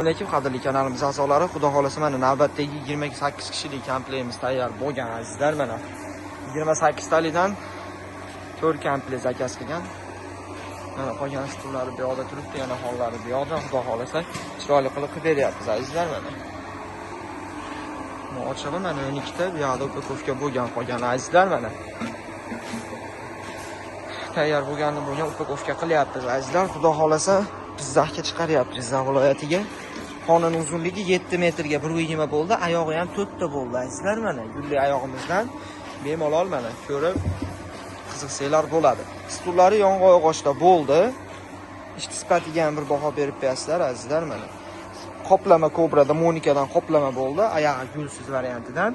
Assalomu alaykum qadrli kanalimiz a'zolari. Xudo xolasa mana navbatdagi 28 kishilik komplektimiz tayyor bo'lgan azizlar. Mana 28 talikdan 4 komplekt zakaz qilgan. Mana qolgan stullari bu yoqda turibdi, yana hollari bu yoqda. Xudo xolasa chiroyli qilib beryapmiz azizlar mana. Bu ochig'i mana 12 ta bu yoqda upakovka bo'lgan qolgan azizlar mana. Tayyor bo'lganini bo'lgan upakovka qilyapmiz azizlar. Xudo xolasa Jizzaxga chiqaryapmiz, Jizzax viloyatiga. Xonani uzunligi 7 metrga 1.20 bo'ldi, oyog'i ham 4 ta bo'ldi azizlar mana. Gulli oyog'imizdan bemalol mana ko'rib qiziqsanglar bo'ladi. Stullari yong'oq og'ochda bo'ldi. Ishchi sifatiga ham bir baho berib bersizlar azizlar mana. Qoplama Cobra'da Monikadan qoplama bo'ldi, oyog'i gulsiz variantidan.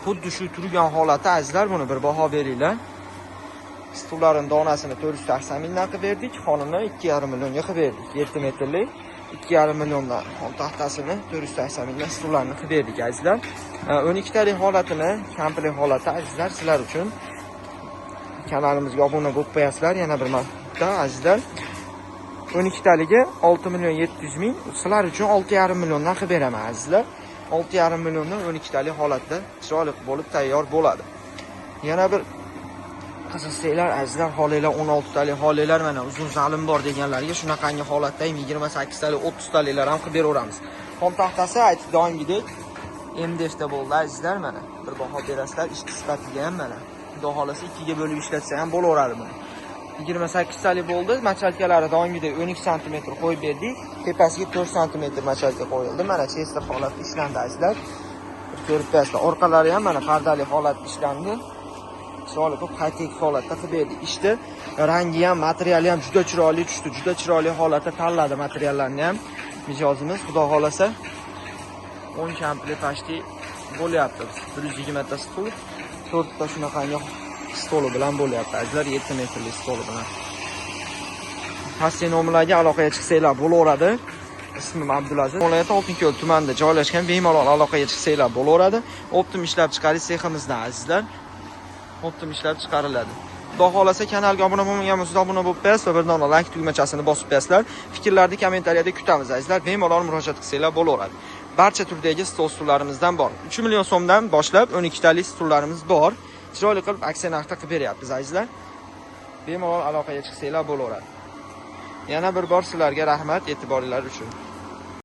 Xuddi shu turgan holati azizlar, buni bir baho beringlar. Stullarin donasini 480 mingdan qilib berdik, xonani 2,5 millionga qilib berdik. 7 metrlik 2,5 milliondan xon taxtasini 480 mingdan stullarni qilib berdik azizlar. 12 talik holatini, komplekt holati azizlar sizlar uchun kanalimizga obuna bo'lib qo'yasizlar. Yana bir marta azizlar, 12 taligi 6 million 700 ming, sizlar uchun 6,5 milliondan qilib beraman azizlar. 6,5 milliondan 12 talik holatda chiroyli bo'lib tayyor bo'ladi. Yana bir qiziqsanglar azizlar, holilar 16 talik holilar mana uzun zalim bor deganlarga shunaqangi holatda 28 talik 30 taliklar ham qilib beraveramiz. Xon taxtasi aytib doimgidek MDF da bo'ldi azizlar mana. Bir baho berasizlar, ishchi sifatiga ham mana. Xudo xolasa 2 ga bo'lib ishlatsa ham bo'laveradi buni. 28 talik bo'ldi. Machalkalari doimgidek 12 sm qo'yib berdik. Tepasiga 4 sm machalka qo'yildi. Mana chester holatda ishlandi azizlar. Ko'rib turasizlar. Orqalari ham mana pardali holatda ishlandi. Chiroyli qilib high-tech holatda qilib berdik. Ishni rangi ham, materiali ham juda chiroyli tushdi. Juda chiroyli holatda tanladi materiallarni ham. Mijozimiz Xudo xolasa 10 komplekt pashti bo'lyapti. 120 ta stul, 4 ta shunaqangi stoli bilan bo'lyapti. Azizlar 7 metrlik stoli bilan. Pastki nomerlarga aloqaga chiqsanglar bo'laveradi. Ismim Abdulaziz. Viloyat Oltinko'l tumanida joylashgan, bemalol aloqaga chiqsanglar bo'laveradi. Optim ishlab chiqarish seximizdan azizlar. Optim ishlab chiqariladi. Xudo xolasa kanalga obuna bo'lmagan bo'lsangiz obuna bo'lib qo'yasiz va bir dona like tugmachasini bosib qo'yasizlar. Fikrlarni kommentariyada kutamiz azizlar. Bemalol murojaat qilsanglar bo'laveradi. Barcha turdagi stol stullarimizdan bor. 3 million so'mdan boshlab 12 talik stullarimiz bor. Chiroyli qilib aksiya narxda qilib beryapmiz azizlar. Bemalol aloqaga chiqsanglar bo'laveradi. Yana bir bor sizlarga rahmat e'tiboringiz uchun.